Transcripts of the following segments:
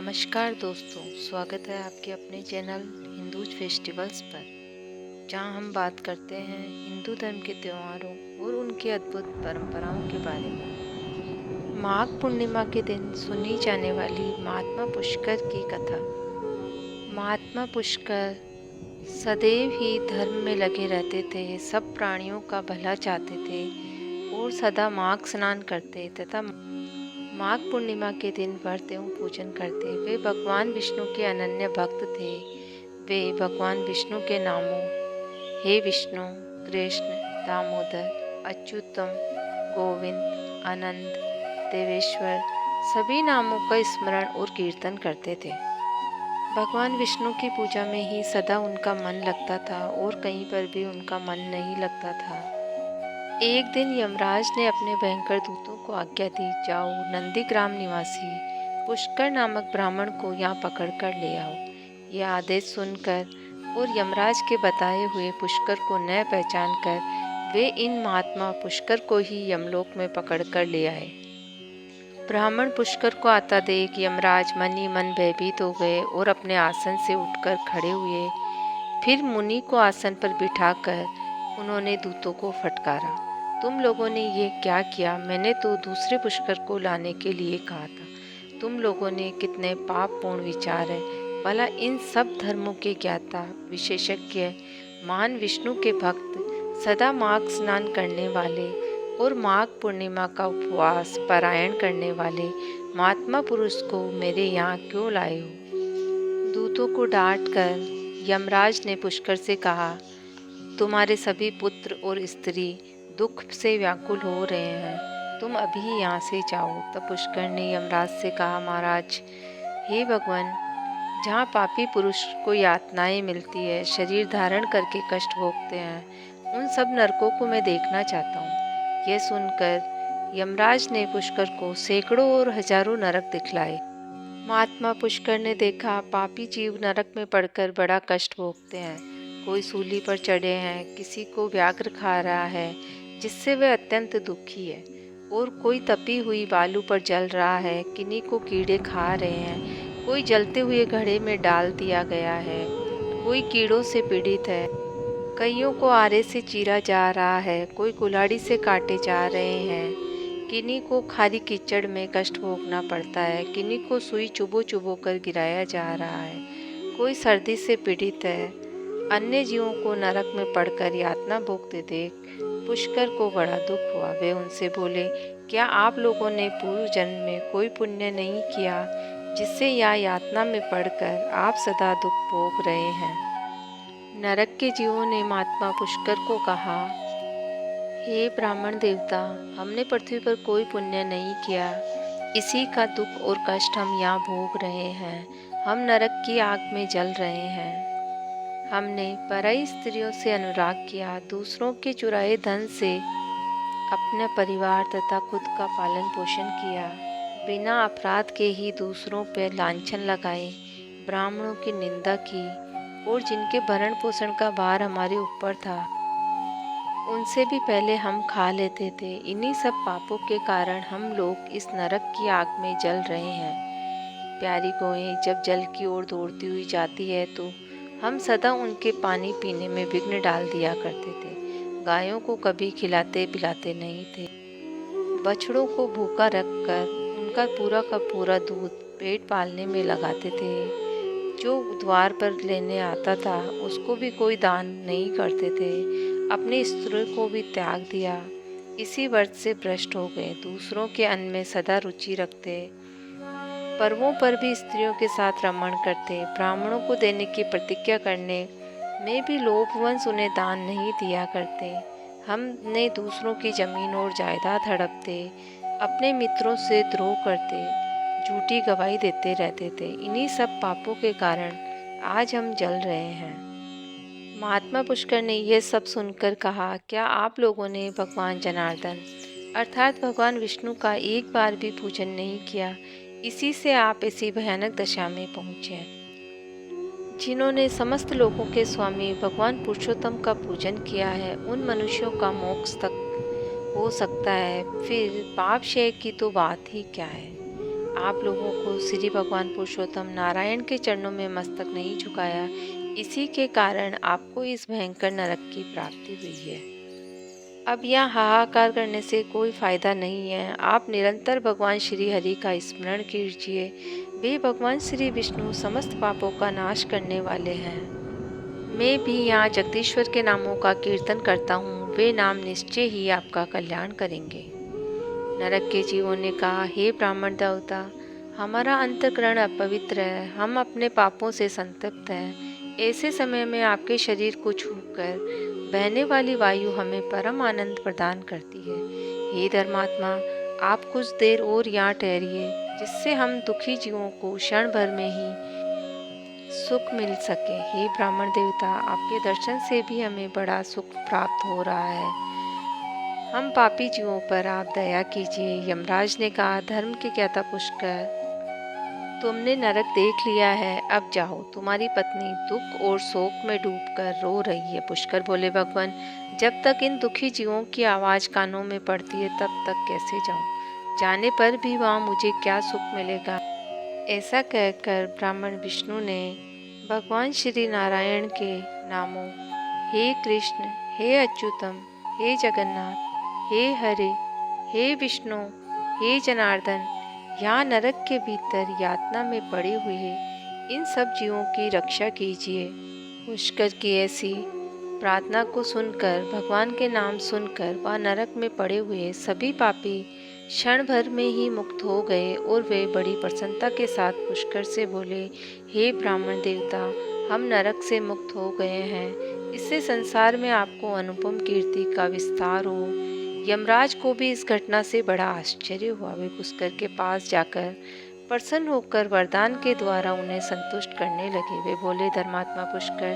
नमस्कार दोस्तों, स्वागत है आपके अपने चैनल हिंदू फेस्टिवल्स पर, जहां हम बात करते हैं हिंदू धर्म के त्योहारों और उनकी अद्भुत परंपराओं के बारे में। माघ पूर्णिमा के दिन सुनी जाने वाली महात्मा पुष्कर की कथा। महात्मा पुष्कर सदैव ही धर्म में लगे रहते थे, सब प्राणियों का भला चाहते थे और सदा माघ स्नान करते तथा माघ पूर्णिमा के दिन व्रत एवं पूजन करते। वे भगवान विष्णु के अनन्य भक्त थे। वे भगवान विष्णु के नामों हे विष्णु, कृष्ण, दामोदर, अच्युतम, गोविंद, आनंद, देवेश्वर सभी नामों का स्मरण और कीर्तन करते थे। भगवान विष्णु की पूजा में ही सदा उनका मन लगता था और कहीं पर भी उनका मन नहीं लगता था। एक दिन यमराज ने अपने भयंकर दूतों को आज्ञा दी, जाओ नंदीग्राम निवासी पुष्कर नामक ब्राह्मण को यहाँ पकड़ कर ले आओ। यह आदेश सुनकर और यमराज के बताए हुए पुष्कर को न पहचान कर वे इन महात्मा पुष्कर को ही यमलोक में पकड़ कर ले आए। ब्राह्मण पुष्कर को आता देख यमराज मन ही मन भयभीत हो गए और अपने आसन से उठकर खड़े हुए। फिर मुनि को आसन पर बिठाकर उन्होंने दूतों को फटकारा, तुम लोगों ने ये क्या किया? मैंने तो दूसरे पुष्कर को लाने के लिए कहा था। तुम लोगों ने कितने पापपूर्ण विचार है। भला इन सब धर्मों के ज्ञाता, विशेषज्ञ, महान विष्णु के भक्त, सदा माघ स्नान करने वाले और माघ पूर्णिमा का उपवास पारायण करने वाले महात्मा पुरुष को मेरे यहाँ क्यों लाए हो? दूतों को डांट कर यमराज ने पुष्कर से कहा, तुम्हारे सभी पुत्र और स्त्री दुख से व्याकुल हो रहे हैं, तुम अभी यहाँ से जाओ। तब पुष्कर ने यमराज से कहा, महाराज, हे भगवान, जहाँ पापी पुरुष को यातनाएं मिलती है, शरीर धारण करके कष्ट भोगते हैं, उन सब नरकों को मैं देखना चाहता हूँ। यह सुनकर यमराज ने पुष्कर को सैकड़ों और हजारों नरक दिखलाए। महात्मा पुष्कर ने देखा पापी जीव नरक में पड़कर बड़ा कष्ट भोगते हैं। कोई सूली पर चढ़े हैं, किसी को व्याघ्र खा रहा है जिससे वह अत्यंत दुखी है, और कोई तपी हुई बालू पर जल रहा है, किन्हीं को कीड़े खा रहे हैं, कोई जलते हुए घड़े में डाल दिया गया है, कोई कीड़ों से पीड़ित है, कईयों को आरे से चीरा जा रहा है, कोई कुल्हाड़ी से काटे जा रहे हैं, किन्हीं को खारी कीचड़ में कष्ट भोगना पड़ता है, किन्हीं को सुई चुभो चुभो कर गिराया जा रहा है, कोई सर्दी से पीड़ित है। अन्य जीवों को नरक में पड़कर यातना भोगते देख पुष्कर को बड़ा दुख हुआ। वे उनसे बोले, क्या आप लोगों ने पूर्व जन्म में कोई पुण्य नहीं किया जिससे यह यातना में पड़कर आप सदा दुख भोग रहे हैं? नरक के जीवों ने महात्मा पुष्कर को कहा, हे ब्राह्मण देवता, हमने पृथ्वी पर कोई पुण्य नहीं किया, इसी का दुख और कष्ट हम यहाँ भोग रहे हैं। हम नरक की आग में जल रहे हैं। हमने पराई स्त्रियों से अनुराग किया, दूसरों के चुराए धन से अपने परिवार तथा खुद का पालन पोषण किया, बिना अपराध के ही दूसरों पर लांछन लगाए, ब्राह्मणों की निंदा की और जिनके भरण पोषण का भार हमारे ऊपर था उनसे भी पहले हम खा लेते थे। इन्हीं सब पापों के कारण हम लोग इस नरक की आग में जल रहे हैं। प्यारी गौएं जब जल की ओर दौड़ती हुई जाती है तो हम सदा उनके पानी पीने में विघ्न डाल दिया करते थे। गायों को कभी खिलाते पिलाते नहीं थे। बछड़ों को भूखा रखकर उनका पूरा का पूरा दूध पेट पालने में लगाते थे। जो द्वार पर लेने आता था उसको भी कोई दान नहीं करते थे। अपने स्त्रियों को भी त्याग दिया। इसी व्रत से भ्रष्ट हो गए। दूसरों के अन्न में सदा रुचि रखते, पर्वों पर भी स्त्रियों के साथ रमण करते, ब्राह्मणों को देने की प्रतिज्ञा करने में भी लोभवंश उन्हें दान नहीं दिया करते। हमने दूसरों की जमीन और जायदाद हड़पते, अपने मित्रों से द्रोह करते, झूठी गवाही देते रहते थे। इन्हीं सब पापों के कारण आज हम जल रहे हैं। महात्मा पुष्कर ने यह सब सुनकर कहा, क्या आप लोगों ने भगवान जनार्दन अर्थात भगवान विष्णु का एक बार भी पूजन नहीं किया? इसी से आप ऐसी भयानक दशा में पहुँचे। जिन्होंने समस्त लोगों के स्वामी भगवान पुरुषोत्तम का पूजन किया है, उन मनुष्यों का मोक्ष तक हो सकता है, फिर पाप क्षय की तो बात ही क्या है। आप लोगों को श्री भगवान पुरुषोत्तम नारायण के चरणों में मस्तक नहीं झुकाया, इसी के कारण आपको इस भयंकर नरक की प्राप्ति हुई है। अब यहाँ हाहाकार करने से कोई फायदा नहीं है। आप निरंतर भगवान श्री हरि का स्मरण कीजिए। वे भगवान श्री विष्णु समस्त पापों का नाश करने वाले हैं। मैं भी यहाँ जगदीश्वर के नामों का कीर्तन करता हूँ, वे नाम निश्चय ही आपका कल्याण करेंगे। नरक के जीवों ने कहा, हे ब्राह्मण देवता, हमारा अंतःकरण अपवित्र है, हम अपने पापों से संतप्त हैं। ऐसे समय में आपके शरीर को छूकर बहने वाली वायु हमें परम आनंद प्रदान करती है। हे धर्मात्मा, आप कुछ देर और यहाँ ठहरिए, जिससे हम दुखी जीवों को क्षण भर में ही सुख मिल सके। हे ब्राह्मण देवता, आपके दर्शन से भी हमें बड़ा सुख प्राप्त हो रहा है। हम पापी जीवों पर आप दया कीजिए। यमराज ने कहा, धर्म के ज्ञाता पुष्कर, तुमने नरक देख लिया है, अब जाओ। तुम्हारी पत्नी दुख और शोक में डूबकर रो रही है। पुष्कर बोले, भगवान, जब तक इन दुखी जीवों की आवाज़ कानों में पड़ती है तब तक कैसे जाऊं? जाने पर भी वहाँ मुझे क्या सुख मिलेगा? ऐसा कहकर ब्राह्मण विष्णु ने भगवान श्री नारायण के नामों हे कृष्ण, हे अच्युतम, हे जगन्नाथ, हे हरे, हे विष्णु, हे जनार्दन, यहाँ नरक के भीतर यातना में पड़े हुए इन सब जीवों की रक्षा कीजिए। पुष्कर की ऐसी प्रार्थना को सुनकर, भगवान के नाम सुनकर वह नरक में पड़े हुए सभी पापी क्षण भर में ही मुक्त हो गए और वे बड़ी प्रसन्नता के साथ पुष्कर से बोले, हे ब्राह्मण देवता, हम नरक से मुक्त हो गए हैं। इससे संसार में आपको अनुपम कीर्ति का विस्तार हो। यमराज को भी इस घटना से बड़ा आश्चर्य हुआ। वे पुष्कर के पास जाकर प्रसन्न होकर वरदान के द्वारा उन्हें संतुष्ट करने लगे। वे बोले, धर्मात्मा पुष्कर,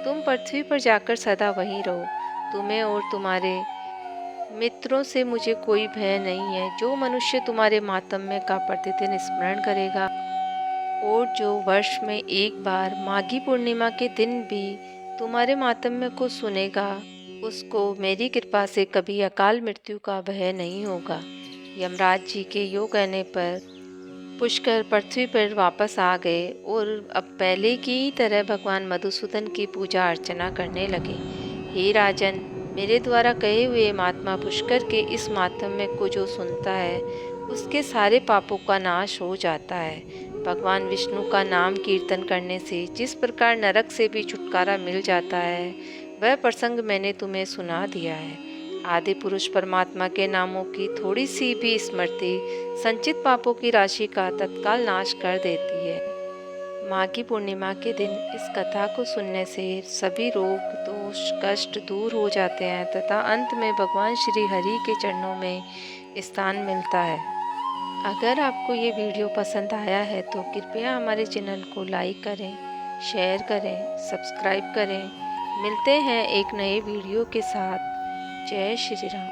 तुम पृथ्वी पर जाकर सदा वहीं रहो। तुम्हें और तुम्हारे मित्रों से मुझे कोई भय नहीं है। जो मनुष्य तुम्हारे मातम्य का प्रतिदिन स्मरण करेगा और जो वर्ष में एक बार माघी पूर्णिमा के दिन भी तुम्हारे मातम्य को सुनेगा, उसको मेरी कृपा से कभी अकाल मृत्यु का भय नहीं होगा। यमराज जी के यो कहने पर पुष्कर पृथ्वी पर वापस आ गए और अब पहले की तरह भगवान मधुसूदन की पूजा अर्चना करने लगे। हे राजन, मेरे द्वारा कहे हुए महात्मा पुष्कर के इस मातम्य को जो सुनता है, उसके सारे पापों का नाश हो जाता है। भगवान विष्णु का नाम कीर्तन करने से जिस प्रकार नरक से भी छुटकारा मिल जाता है, वह प्रसंग मैंने तुम्हें सुना दिया है। आदि पुरुष परमात्मा के नामों की थोड़ी सी भी स्मृति संचित पापों की राशि का तत्काल नाश कर देती है। माघी पूर्णिमा के दिन इस कथा को सुनने से सभी रोग, दोष, कष्ट दूर हो जाते हैं तथा अंत में भगवान श्री हरि के चरणों में स्थान मिलता है। अगर आपको ये वीडियो पसंद आया है तो कृपया हमारे चैनल को लाइक करें, शेयर करें, सब्सक्राइब करें। मिलते हैं एक नए वीडियो के साथ। जय श्री राम।